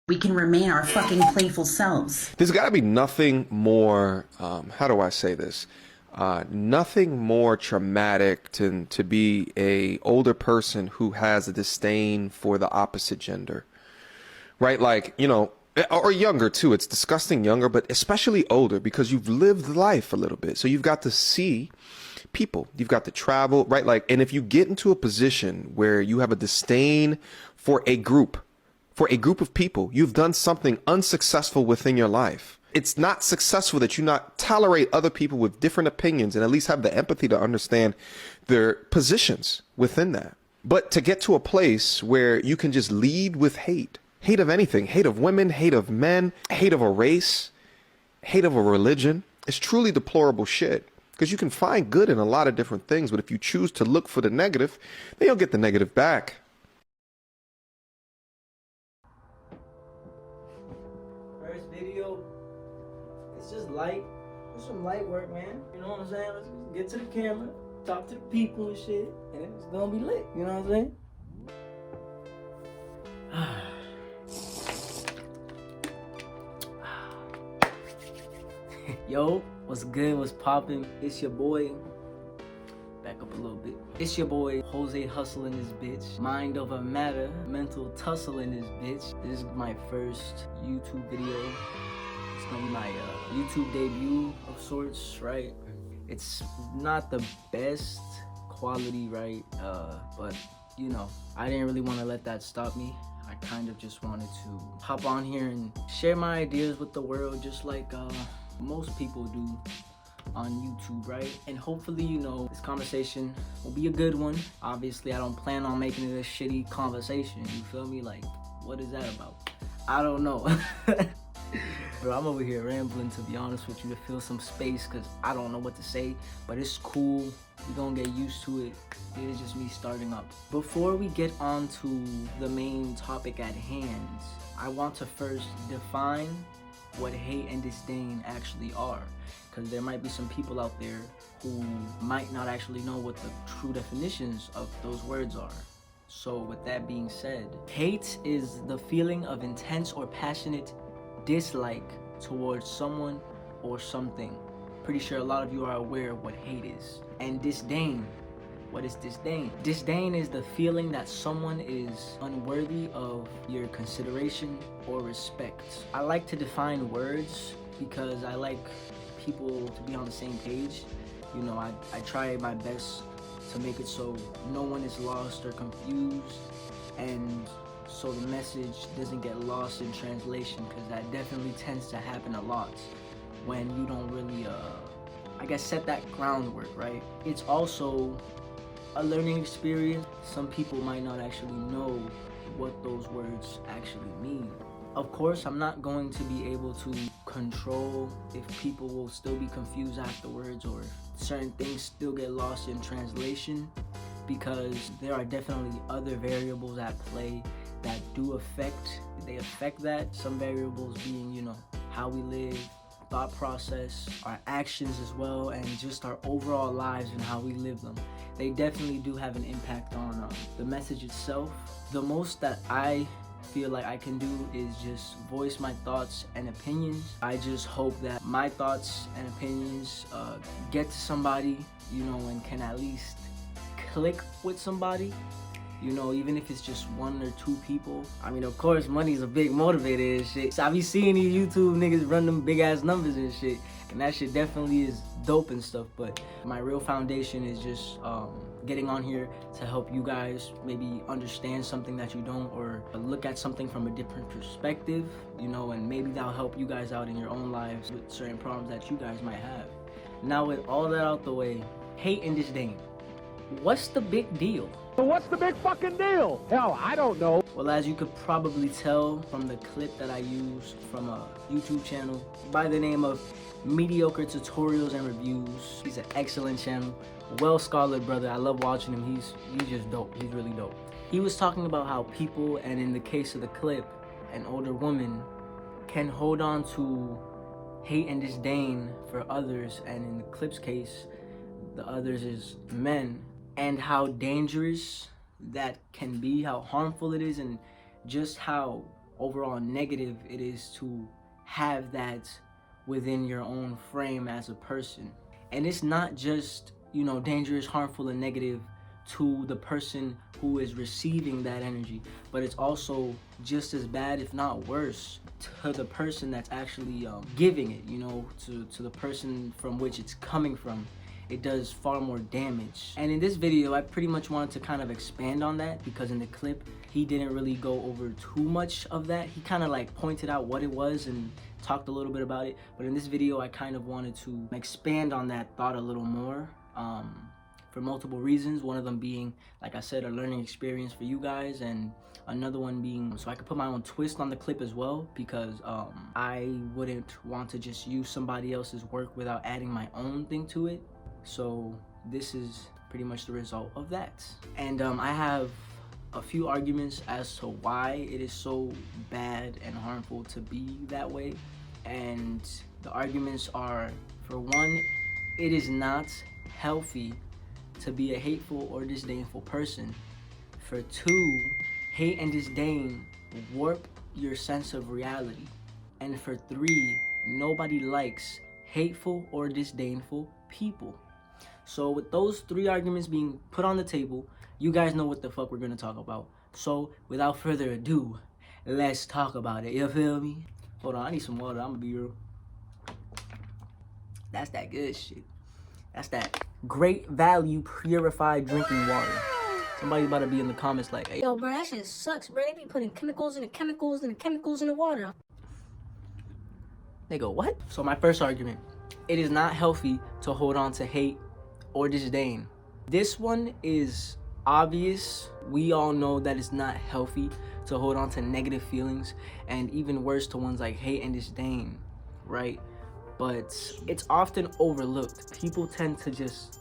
we can remain our fucking playful selves. There's got to be nothing more, how do I say this? Nothing more traumatic to be a older person who has a disdain for the opposite gender, right? Like, you know, or younger too. It's disgusting younger, but especially older because you've lived life a little bit. So you've got to see people, you've got to travel, right? Like, and if you get into a position where you have a disdain for a group of people, you've done something unsuccessful within your life. It's not successful that you not tolerate other people with different opinions and at least have the empathy to understand their positions within that. But to get to a place where you can just lead with hate of anything, hate of women, hate of men, hate of a race, hate of a religion, it's truly deplorable shit. Because you can find good in a lot of different things, but if you choose to look for the negative, then you'll get the negative back. First video, it's just light. It's some light work, man. You know what I'm saying? Let's just get to the camera, talk to the people and shit, and it's gonna be lit. You know what I'm saying? Yo, what's good? What's poppin'? It's your boy. Back up a little bit. It's your boy Jose Hustle in this bitch. Mind over matter, mental tussle in this bitch. This is my first YouTube video. It's gonna be my YouTube debut of sorts, right? It's not the best quality, right? But you know, I didn't really want to let that stop me. I kind of just wanted to hop on here and share my ideas with the world, just like most people do on YouTube, right? And hopefully, you know, this conversation will be a good one. Obviously, I don't plan on making it a shitty conversation, you feel me? Like, what is that about? I don't know. Bro, I'm over here rambling, to be honest with you, to fill some space, because I don't know what to say, but it's cool. We're gonna get used to it. It is just me starting up. Before we get on to the main topic at hand, I want to first define what hate and disdain actually are, because there might be some people out there who might not actually know what the true definitions of those words are. So with that being said, hate is the feeling of intense or passionate dislike towards someone or something. Pretty sure a lot of you are aware of what hate is. And disdain, what is disdain? Disdain is the feeling that someone is unworthy of your consideration or respect. I like to define words because I like people to be on the same page. You know, I try my best to make it so no one is lost or confused, and so the message doesn't get lost in translation, because that definitely tends to happen a lot when you don't really, I guess, set that groundwork, right? It's also a learning experience. Some people might not actually know what those words actually mean. Of course, I'm not going to be able to control if people will still be confused afterwards or if certain things still get lost in translation, because there are definitely other variables at play that do affect that. Some variables being, you know, how we live, thought process, our actions as well, and just our overall lives and how we live them. They definitely do have an impact on the message itself. The most that I feel like I can do is just voice my thoughts and opinions. I just hope that my thoughts and opinions get to somebody, you know, and can at least click with somebody. You know, even if it's just one or two people. I mean, of course, money's a big motivator and shit. So I be seeing these YouTube niggas run them big ass numbers and shit, and that shit definitely is dope and stuff. But my real foundation is just getting on here to help you guys maybe understand something that you don't, or look at something from a different perspective, you know, and maybe that'll help you guys out in your own lives with certain problems that you guys might have. Now, with all that out the way, hate and disdain. What's the big deal? What's the big fucking deal? Hell, I don't know. Well, as you could probably tell from the clip that I used from a YouTube channel by the name of Mediocre Tutorials and Reviews. He's an excellent channel, well-scholared brother. I love watching him. He's just dope. He's really dope. He was talking about how people, and in the case of the clip, an older woman, can hold on to hate and disdain for others, and in the clip's case, the others is men, and how dangerous that can be, how harmful it is, and just how overall negative it is to have that within your own frame as a person. And it's not just, you know, dangerous, harmful, and negative to the person who is receiving that energy, but it's also just as bad, if not worse, to the person that's actually giving it, you know, to the person from which it's coming from. It does far more damage. And in this video, I pretty much wanted to kind of expand on that, because in the clip, he didn't really go over too much of that. He kind of like pointed out what it was and talked a little bit about it. But in this video, I kind of wanted to expand on that thought a little more for multiple reasons. One of them being, like I said, a learning experience for you guys, and another one being so I could put my own twist on the clip as well, because I wouldn't want to just use somebody else's work without adding my own thing to it. So this is pretty much the result of that. And I have a few arguments as to why it is so bad and harmful to be that way. And the arguments are, for one, it is not healthy to be a hateful or disdainful person. For two, hate and disdain warp your sense of reality. And for three, nobody likes hateful or disdainful people. So with those three arguments being put on the table, you guys know what the fuck we're gonna talk about. So without further ado, let's talk about it. You feel me? Hold on, I need some water. I'm gonna be real. That's that good shit. That's that great value purified drinking water. Somebody about to be in the comments like, hey, yo, bro, that shit sucks, bro. They be putting chemicals in the chemicals and the chemicals in the water. They go, what? So my first argument, it is not healthy to hold on to hate or disdain. This one is obvious. We all know that it's not healthy to hold on to negative feelings, and even worse to ones like hate and disdain, right? But it's often overlooked. People tend to just,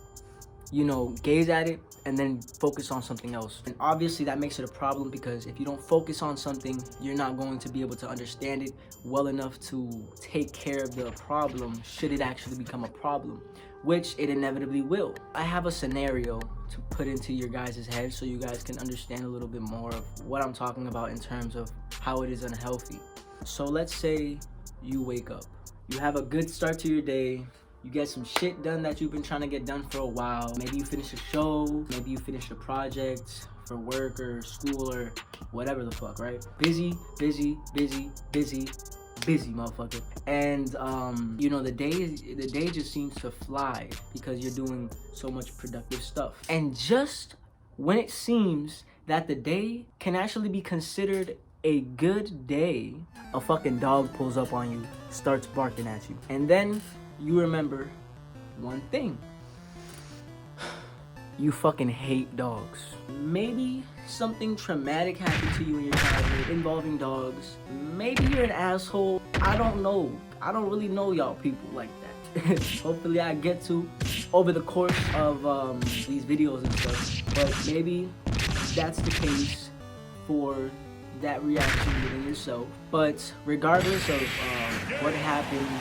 you know, gaze at it and then focus on something else. And obviously that makes it a problem, because if you don't focus on something, you're not going to be able to understand it well enough to take care of the problem should it actually become a problem, which it inevitably will. I have a scenario to put into your guys' head so you guys can understand a little bit more of what I'm talking about in terms of how it is unhealthy. So let's say you wake up. You have a good start to your day. You get some shit done that you've been trying to get done for a while. Maybe you finish a show, maybe you finish a project for work or school or whatever the fuck, right? Busy, motherfucker. And you know, the day just seems to fly because you're doing so much productive stuff. And just when it seems that the day can actually be considered a good day, a fucking dog pulls up on you, starts barking at you. And then you remember one thing. You fucking hate dogs. Maybe something traumatic happened to you in your childhood involving dogs. Maybe you're an asshole. I don't know. I don't really know y'all people like that. Hopefully I get to over the course of these videos and stuff. But maybe that's the case for that reaction within yourself. But regardless of what happens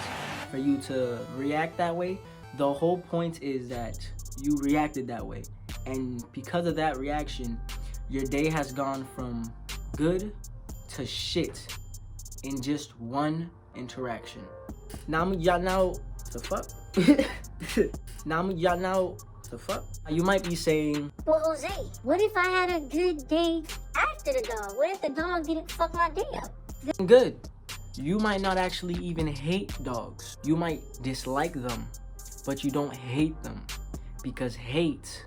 for you to react that way, the whole point is that you reacted that way, and because of that reaction, your day has gone from good to shit in just one interaction. Now y'all know the fuck. Now y'all know the fuck. You might be saying, Well, Jose, what if I had a good day after the dog? What if the dog didn't fuck my day up? good. You might not actually even hate dogs. You might dislike them, but you don't hate them. Because hate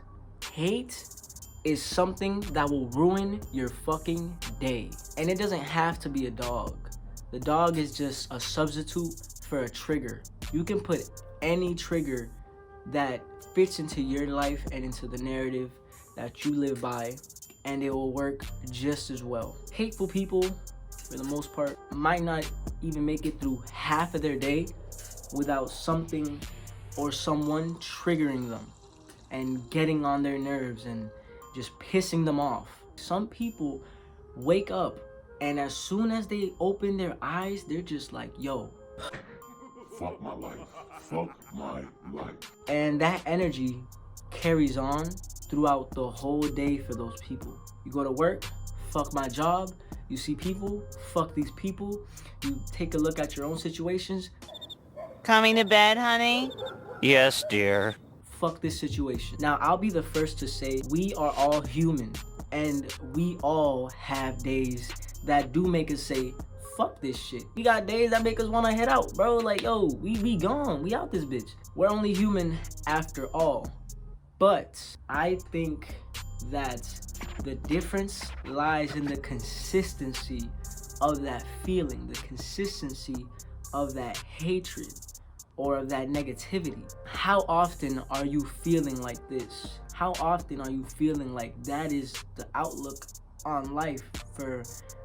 is something that will ruin your fucking day. And it doesn't have to be a dog. The dog is just a substitute for a trigger. You can put any trigger that fits into your life and into the narrative that you live by, and it will work just as well. Hateful people, for the most part, might not even make it through half of their day without something or someone triggering them and getting on their nerves and just pissing them off. Some people wake up and as soon as they open their eyes, they're just like, yo, fuck my life. Fuck my life. And that energy carries on throughout the whole day for those people. You go to work, fuck my job, You see people, fuck these people. You take a look at your own situations, Coming to bed, honey? Yes, dear. fuck this situation. Now, I'll be the first to say we are all human, and we all have days that do make us say, fuck this shit. We got days that make us want to head out, bro. Like, yo, we gone. We out this bitch. We're only human after all. But I think that the difference lies in the consistency of that feeling, the consistency of that hatred or of that negativity. How often are you feeling like this? How often are you feeling like that is the outlook on life for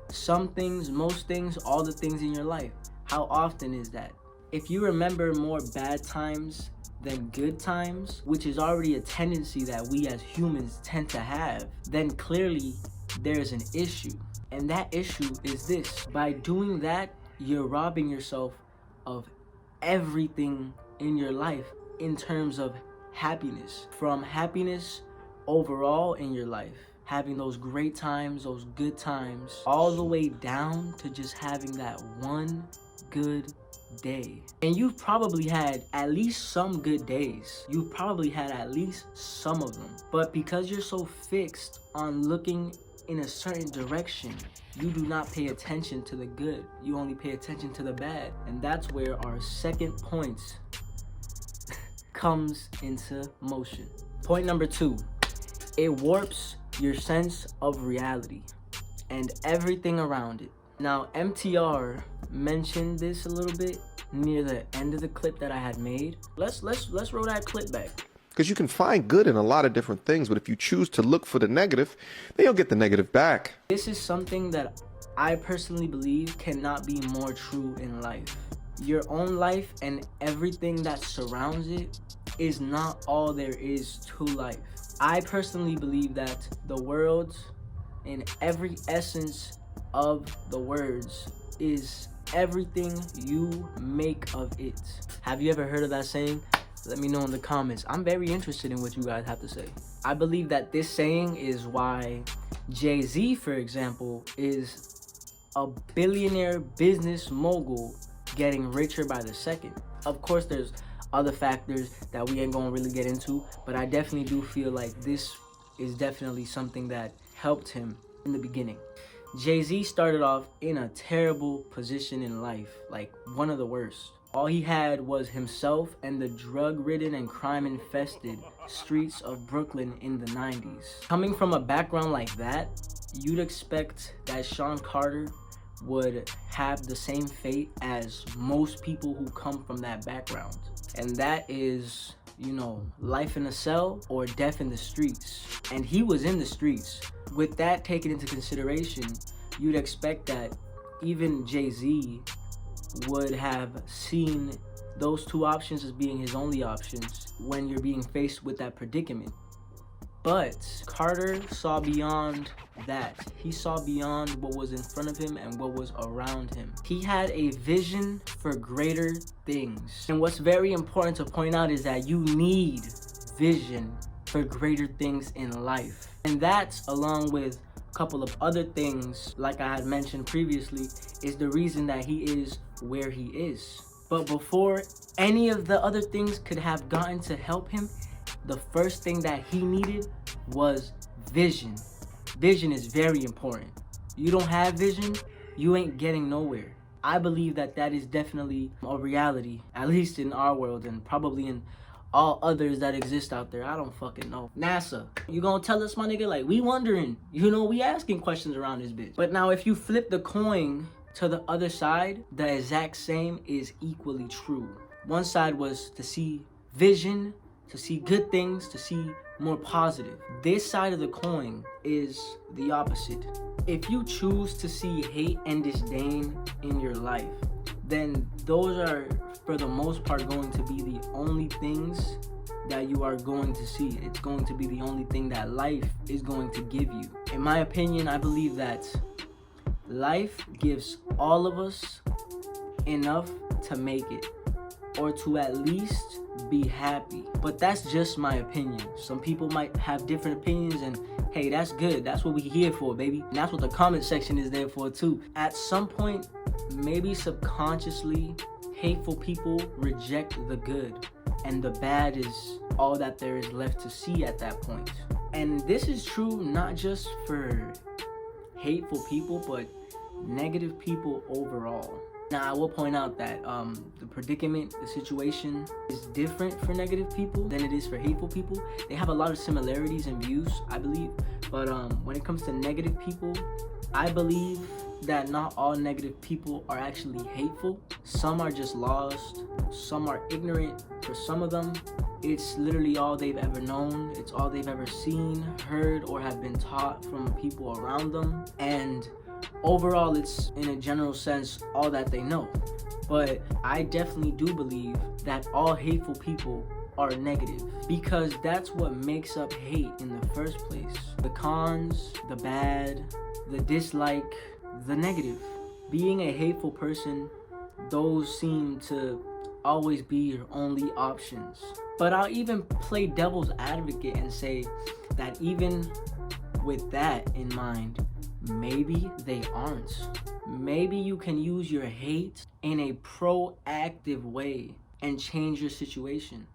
some things, most things, all the things in your life? How often is that? If you remember more bad times than good times, which is already a tendency that we as humans tend to have, then clearly there's an issue. And that issue is this: by doing that, you're robbing yourself of everything in your life in terms of happiness. From happiness overall in your life, having those great times, those good times, all the way down to just having that one good day. And you've probably had at least some good days. You've probably had at least some of them. But because you're so fixed on looking in a certain direction, you do not pay attention to the good. You only pay attention to the bad. And that's where our second point comes into motion. Point number 2, it warps your sense of reality and everything around it. Now, MTR mentioned this a little bit near the end of the clip that I had made. Let's roll that clip back. Because you can find good in a lot of different things, but if you choose to look for the negative, then you'll get the negative back. This is something that I personally believe cannot be more true in life. Your own life and everything that surrounds it is not all there is to life. I personally believe that the world, in every essence of the words, is everything you make of it. Have you ever heard of that saying? Let me know in the comments. I'm very interested in what you guys have to say. I believe that this saying is why Jay-Z, for example, is a billionaire business mogul getting richer by the second. Of course, there's other factors that we ain't gonna really get into, but I definitely do feel like this is definitely something that helped him in the beginning. Jay-Z started off in a terrible position in life, like one of the worst. All he had was himself and the drug-ridden and crime-infested streets of Brooklyn in the 90s. Coming from a background like that, you'd expect that Sean Carter would have the same fate as most people who come from that background. And that is, you know, life in a cell or death in the streets. And he was in the streets. With that taken into consideration, you'd expect that even Jay-Z would have seen those two options as being his only options when you're being faced with that predicament. But Carter saw beyond that. He saw beyond what was in front of him and what was around him. He had a vision for greater things. And what's very important to point out is that you need vision for greater things in life. And that, along with a couple of other things, like I had mentioned previously, is the reason that he is where he is. But before any of the other things could have gotten to help him, the first thing that he needed was vision. Vision is very important. You don't have vision, you ain't getting nowhere. I believe that that is definitely a reality, at least in our world and probably in all others that exist out there. I don't fucking know. NASA, you gonna tell us, my nigga? Like, we wondering, you know, we asking questions around this bitch. But now if you flip the coin to the other side, the exact same is equally true. One side was to see vision, to see good things, to see more positive. This side of the coin is the opposite. If you choose to see hate and disdain in your life, then those are, for the most part, going to be the only things that you are going to see. It's going to be the only thing that life is going to give you. In my opinion, I believe that life gives all of us enough to make it, or to at least be happy. But that's just my opinion. Some people might have different opinions, and hey, that's good. That's what we here for, baby. And that's what the comment section is there for too. At some point, maybe subconsciously, hateful people reject the good, and the bad is all that there is left to see at that point. And this is true not just for hateful people, but negative people overall. Now, I will point out that the predicament, the situation is different for negative people than it is for hateful people. They have a lot of similarities in views, I believe. But when it comes to negative people, I believe that not all negative people are actually hateful. Some are just lost. Some are ignorant. For some of them, it's literally all they've ever known. It's all they've ever seen, heard, or have been taught from people around them. And overall, it's, in a general sense, all that they know. But I definitely do believe that all hateful people are negative, because that's what makes up hate in the first place. The cons, the bad, the dislike, the negative. Being a hateful person, those seem to always be your only options. But I'll even play devil's advocate and say that even with that in mind, maybe they aren't. Maybe you can use your hate in a proactive way and change your situation.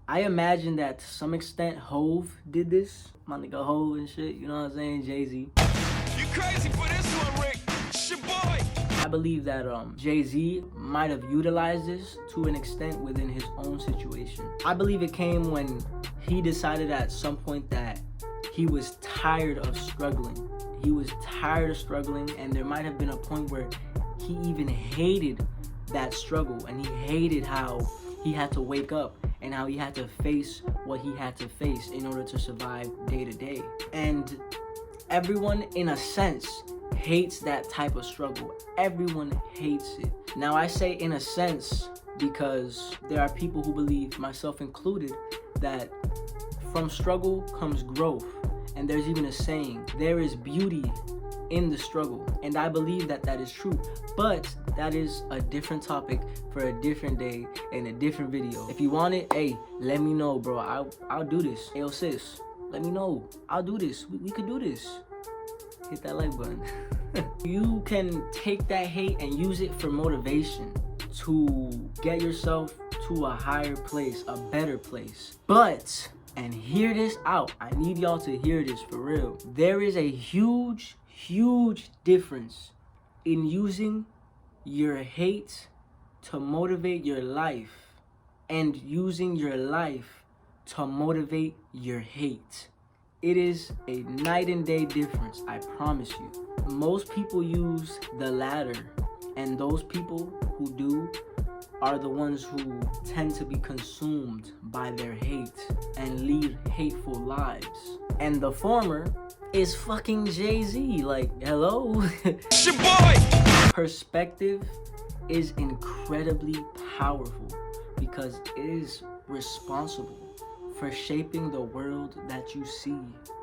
I imagine that to some extent Hove did this. My nigga Hove and shit, you know what I'm saying? Jay-Z. You crazy for this one, Rick. It's your boy. I believe that Jay-Z might have utilized this to an extent within his own situation. I believe it came when he decided at some point that he was tired of struggling. He was tired of struggling, and there might have been a point where he even hated that struggle, and he hated how he had to wake up and how he had to face what he had to face in order to survive day to day. And everyone, in a sense, hates that type of struggle. Everyone hates it. Now, I say in a sense because there are people who believe, myself included, that from struggle comes growth. And there's even a saying, there is beauty in the struggle. And I believe that that is true. But that is a different topic for a different day and a different video. If you want it, hey, let me know, bro. I'll do this. Hey, yo, sis, let me know. I'll do this. We could do this. Hit that like button. You can take that hate and use it for motivation to get yourself to a higher place, a better place. But, and hear this out, I need y'all to hear this for real. There is a huge difference in using your hate to motivate your life and using your life to motivate your hate. It is a night and day difference, I promise you. Most people use the latter, and those people who do are the ones who tend to be consumed by their hate and lead hateful lives. And the former is fucking Jay-Z. Like, hello? It's your boy. Perspective is incredibly powerful because it is responsible for shaping the world that you see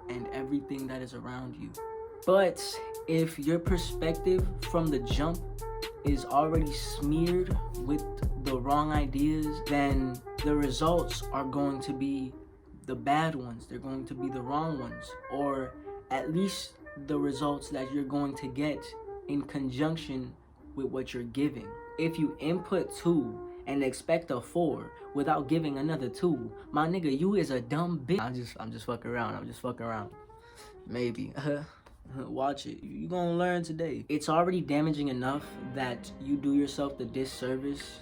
and everything that is around you. But if your perspective from the jump is already smeared with the wrong ideas, then the results are going to be the bad ones. They're going to be the wrong ones, or at least the results that you're going to get in conjunction with what you're giving. If you input 2 and expect a 4 without giving another 2, my nigga, you is a dumb bitch. I'm just fucking around. Maybe. Watch it. You gonna learn today. It's already damaging enough that you do yourself the disservice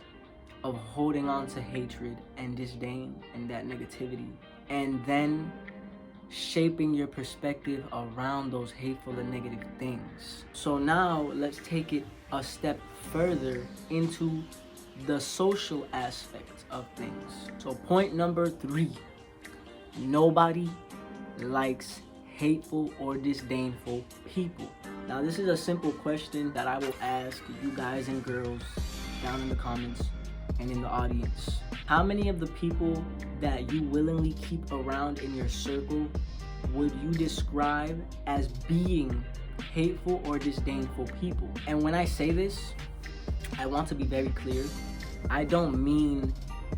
of holding on to hatred and disdain and that negativity, and then shaping your perspective around those hateful and negative things. So now let's take it a step further into the social aspect of things. So point number 3, nobody likes hateful or disdainful people. Now, this is a simple question that I will ask you guys and girls down in the comments and in the audience. How many of the people that you willingly keep around in your circle would you describe as being hateful or disdainful people? And when I say this, I want to be very clear. I don't mean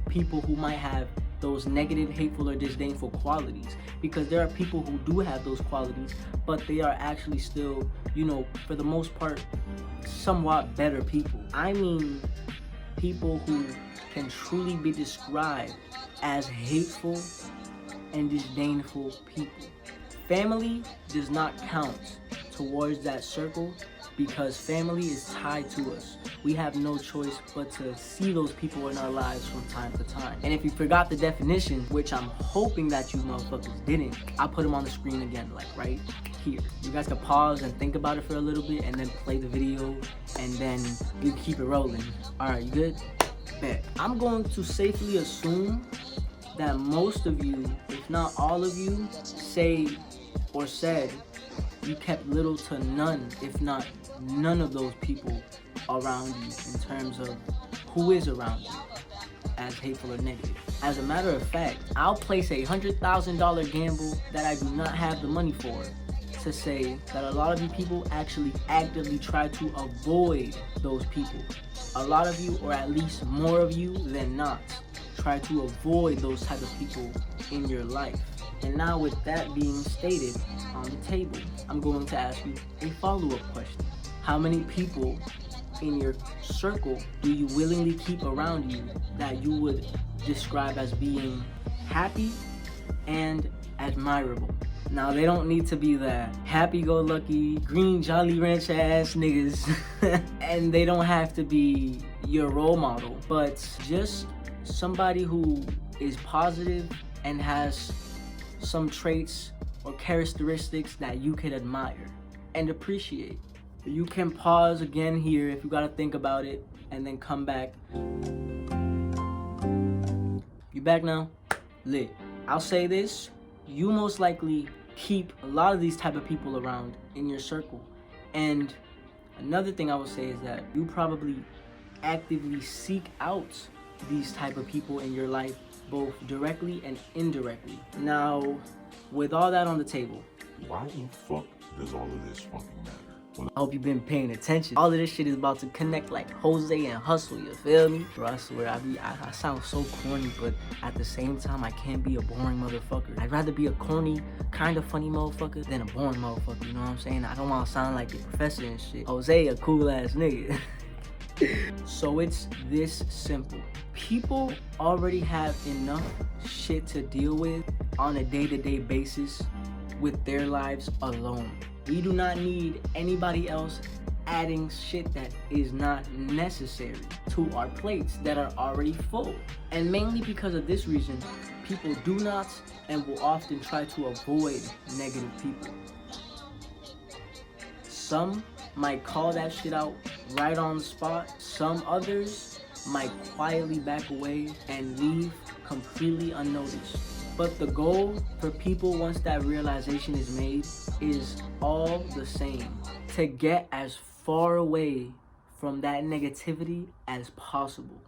people who might have those negative, hateful, or disdainful qualities, because there are people who do have those qualities, but they are actually still, you know, for the most part, somewhat better people. I mean, people who can truly be described as hateful and disdainful people. Family does not count towards that circle because family is tied to us. We have no choice but to see those people in our lives from time to time. And if you forgot the definition, which I'm hoping that you motherfuckers didn't, I'll put them on the screen again, like right here. You guys can pause and think about it for a little bit and then play the video and then you keep it rolling. All right, you good? Bet. I'm going to safely assume that most of you, if not all of you, say or said you kept little to none, if not none of those people around you in terms of who is around you as hateful or negative. As a matter of fact, I'll place a $100,000 gamble that I do not have the money for to say that a lot of you people actually actively try to avoid those people. A lot of you, or at least more of you than not, try to avoid those type of people in your life. And now with that being stated on the table, I'm going to ask you a follow-up question. How many people in your circle do you willingly keep around you that you would describe as being happy and admirable? Now, they don't need to be the happy-go-lucky, green Jolly Rancher ass niggas, and they don't have to be your role model, but just somebody who is positive and has some traits or characteristics that you can admire and appreciate. You can pause again here if you gotta think about it and then come back. You back now? Lit. I'll say this, you most likely keep a lot of these type of people around in your circle. And another thing I would say is that you probably actively seek out these type of people in your life, both directly and indirectly. Now, with all that on the table, Why the fuck does all of this fucking matter? I hope you've been paying attention. All of this shit is about to connect like Jose and Hustle, you feel me? Bro, I swear, I sound so corny, but at the same time, I can't be a boring motherfucker. I'd rather be a corny, kind of funny motherfucker than a boring motherfucker, you know what I'm saying? I don't want to sound like the professor and shit. Jose, a cool ass nigga. So it's this simple. People already have enough shit to deal with on a day-to-day basis with their lives alone. We do not need anybody else adding shit that is not necessary to our plates that are already full. And mainly because of this reason, people do not and will often try to avoid negative people. Some might call that shit out right on the spot. Some others might quietly back away and leave completely unnoticed. But the goal for people once that realization is made is all the same. To get as far away from that negativity as possible.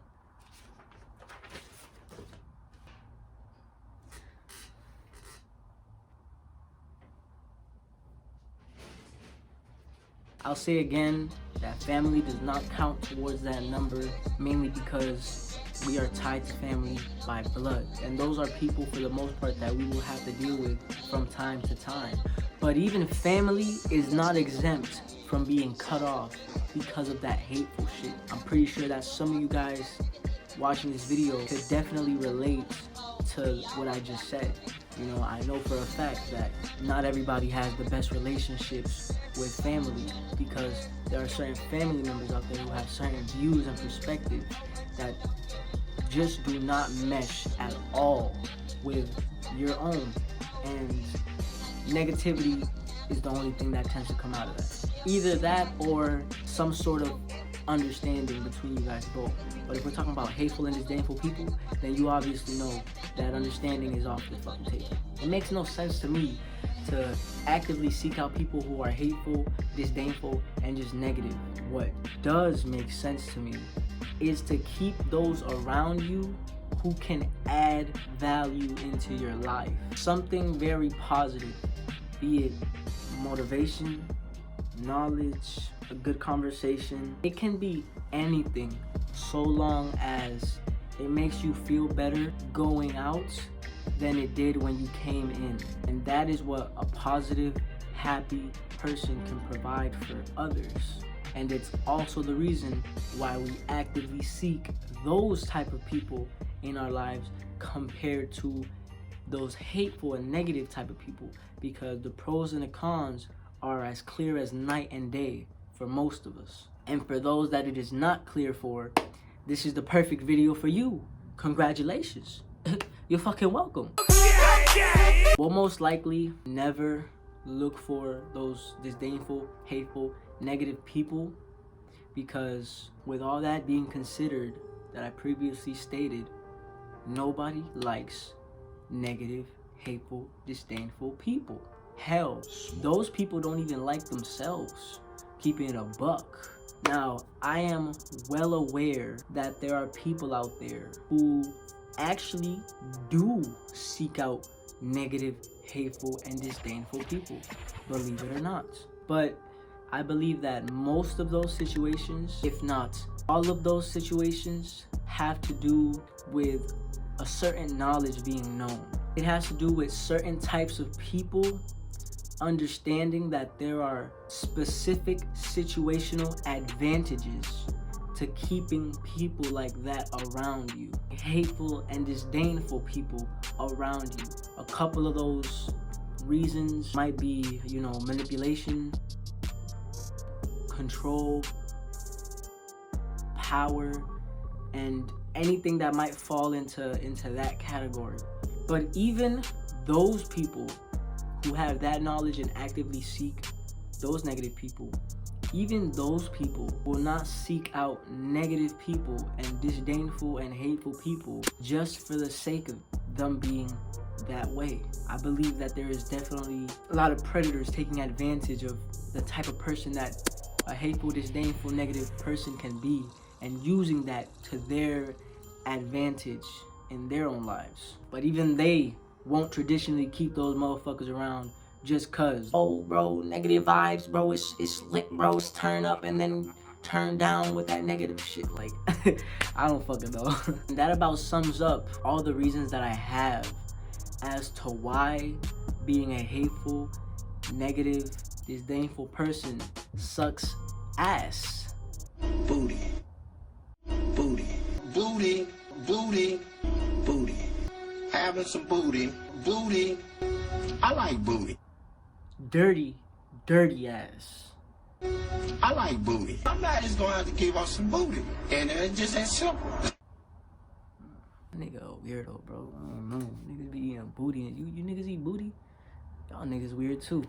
I'll say again that family does not count towards that number, mainly because we are tied to family by blood. And those are people, for the most part, that we will have to deal with from time to time. But even family is not exempt from being cut off because of that hateful shit. I'm pretty sure that some of you guys watching this video could definitely relate to what I just said. You know, I know for a fact that not everybody has the best relationships with family, because there are certain family members out there who have certain views and perspectives that just do not mesh at all with your own. And negativity is the only thing that tends to come out of that. Either that or some sort of understanding between you guys both. But if we're talking about hateful and disdainful people, then you obviously know that understanding is off the fucking table. It makes no sense to me to actively seek out people who are hateful, disdainful, and just negative. What does make sense to me is to keep those around you who can add value into your life. Something very positive, be it motivation, knowledge, a good conversation. It can be anything so long as It makes you feel better going out than it did when you came in. And that is what a positive, happy person can provide for others. And it's also the reason why we actively seek those type of people in our lives compared to those hateful and negative type of people, because the pros and the cons are as clear as night and day for most of us. And for those that it is not clear for, this is the perfect video for you. Congratulations. You're fucking welcome. We'll most likely never look for those disdainful, hateful, negative people, because with all that being considered that I previously stated, nobody likes negative, hateful, disdainful people. Hell, those people don't even like themselves, keeping it a buck. Now, I am well aware that there are people out there who actually do seek out negative, hateful, and disdainful people, believe it or not. But I believe that most of those situations, if not all of those situations, have to do with a certain knowledge being known. It has to do with certain types of people understanding that there are specific situational advantages to keeping people like that around you. Hateful and disdainful people around you. A couple of those reasons might be, manipulation, control, power, and anything that might fall into that category. But even those people who have that knowledge and actively seek those negative people, even those people will not seek out negative people and disdainful and hateful people just for the sake of them being that way. I believe that there is definitely a lot of predators taking advantage of the type of person that a hateful, disdainful, negative person can be, and using that to their advantage in their own lives. But even they won't traditionally keep those motherfuckers around just cause, oh bro, negative vibes, bro, it's lit, bro, it's turn up and then turn down with that negative shit. Like, I don't fucking know. That about sums up all the reasons that I have as to why being a hateful, negative, disdainful person sucks ass. Booty, booty, booty, booty, booty. Having some booty, booty. I like booty. Dirty, dirty ass. I like booty. I'm not just gonna have to give off some booty. And it's just that simple. Nigga a weirdo, bro. I don't know. Niggas be eating booty, and you niggas eat booty? Y'all niggas weird too.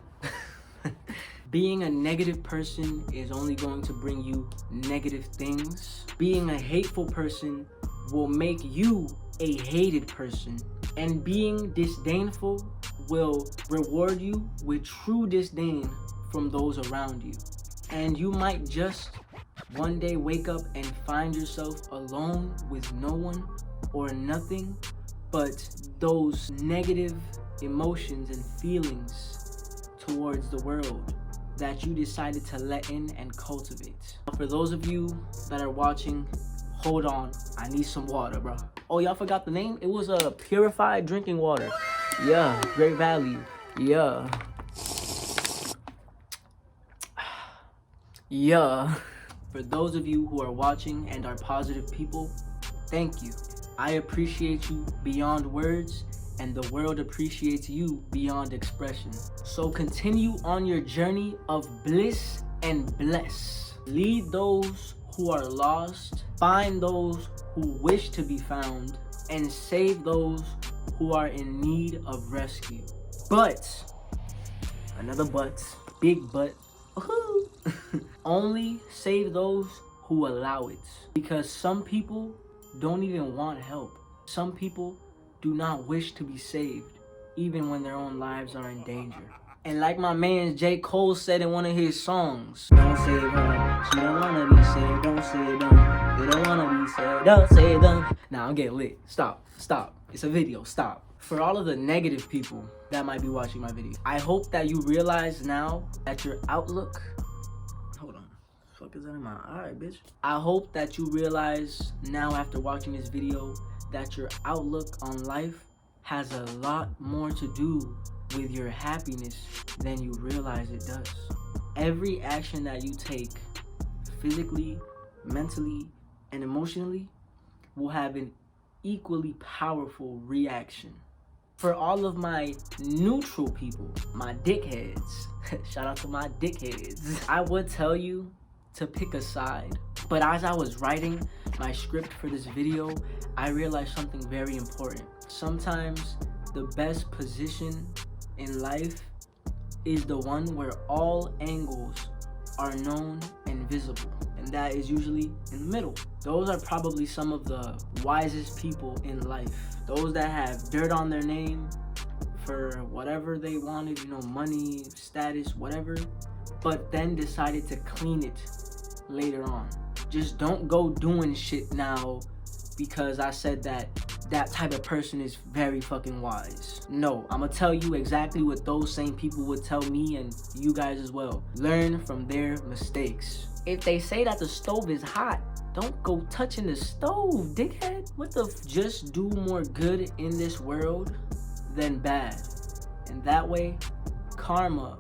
Being a negative person is only going to bring you negative things. Being a hateful person will make you a hated person. And being disdainful will reward you with true disdain from those around you. And you might just one day wake up and find yourself alone with no one or nothing but those negative emotions and feelings towards the world that you decided to let in and cultivate. For those of you that are watching, hold on, I need some water, bro. Oh, y'all forgot the name? It was a purified drinking water. Yeah, great value. Yeah. Yeah. For those of you who are watching and are positive people, thank you. I appreciate you beyond words, and the world appreciates you beyond expression. So continue on your journey of bliss and bless. Lead those who are lost, find those who wish to be found, and save those who are in need of rescue. But, another but, big but, only save those who allow it. Because some people don't even want help. Some people do not wish to be saved, even when their own lives are in danger. And like my man J. Cole said in one of his songs, don't save her, she don't wanna be saved, don't save them, they don't wanna be saved, don't save them. Nah, I'm getting lit. Stop, it's a video, stop. For all of the negative people that might be watching my video, I hope that you realize now that your outlook, hold on, Fuck is that in my eye, bitch? I hope that you realize now after watching this video that your outlook on life has a lot more to do with your happiness than you realize it does. Every action that you take physically, mentally, and emotionally will have an equally powerful reaction. For all of my neutral people, my dickheads, shout out to my dickheads, I would tell you to pick a side. But as I was writing my script for this video, I realized something very important. Sometimes the best position in life is the one where all angles are known and visible. And that is usually in the middle. Those are probably some of the wisest people in life. Those that have dirt on their name for whatever they wanted, you know, money, status, whatever, but then decided to clean it later on. Just don't go doing shit now because I said that type of person is very fucking wise. No, I'm gonna tell you exactly what those same people would tell me and you guys as well. Learn from their mistakes. If they say that the stove is hot, don't go touching the stove, dickhead. What the just do more good in this world than bad. And that way, karma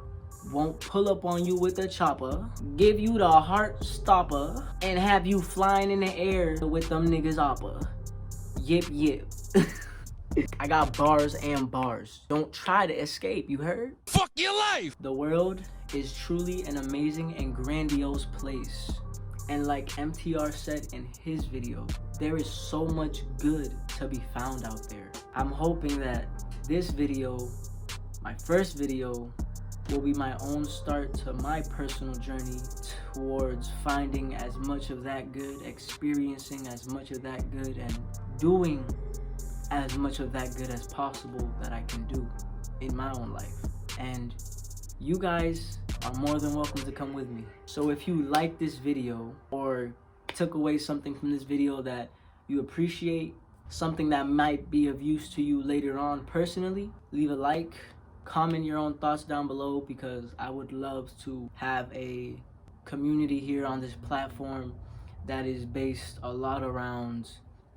won't pull up on you with a chopper, give you the heart stopper, and have you flying in the air with them niggas oppa. Yip yip. I got bars and bars. Don't try to escape, you heard? Fuck your life! The world is truly an amazing and grandiose place. And like MTR said in his video, there is so much good to be found out there. I'm hoping that this video, my first video, will be my own start to my personal journey towards finding as much of that good, experiencing as much of that good, and doing as much of that good as possible that I can do in my own life. And you guys are more than welcome to come with me. So if you like this video or took away something from this video that you appreciate, something that might be of use to you later on personally, leave a like, comment your own thoughts down below, because I would love to have a community here on this platform that is based a lot around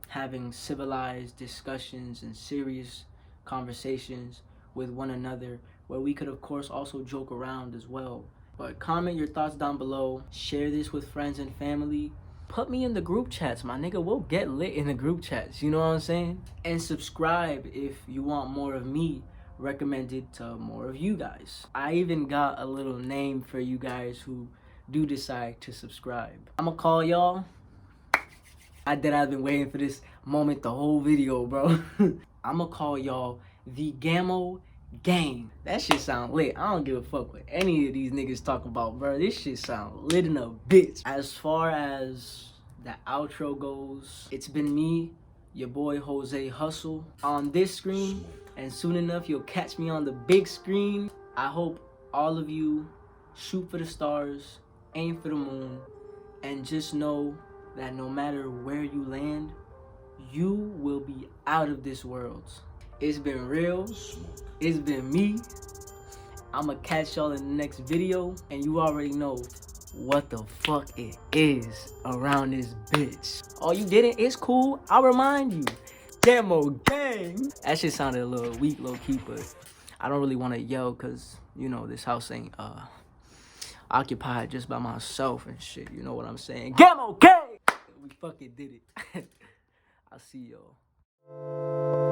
having civilized discussions and serious conversations with one another, where we could of course also joke around as well. But comment your thoughts down below, share this with friends and family, put me in the group chats, my nigga. We'll get lit in the group chats, you know what I'm saying? And subscribe if you want more of me recommended to more of you guys. I even got a little name for you guys who do decide to subscribe. I'ma call y'all. I've been waiting for this moment the whole video, bro. I'ma call y'all the Gamo Gang. That shit sound lit. I don't give a fuck what any of these niggas talking about, bro. This shit sound lit in a bitch. As far as the outro goes, it's been me, your boy Jose Hustle, on this screen, and soon enough you'll catch me on the big screen. I hope all of you shoot for the stars, aim for the moon, and just know that no matter where you land, you will be out of this world. It's been real. It's been me. I'ma catch y'all in the next video, and you already know what the fuck it is around this bitch. Oh, you didn't? It's cool. I'll remind you. Demo gang. That shit sounded a little weak, low key, but I don't really want to yell because, you know, this house ain't occupied just by myself and shit. You know what I'm saying? Demo gang. We fucking did it. I'll see y'all.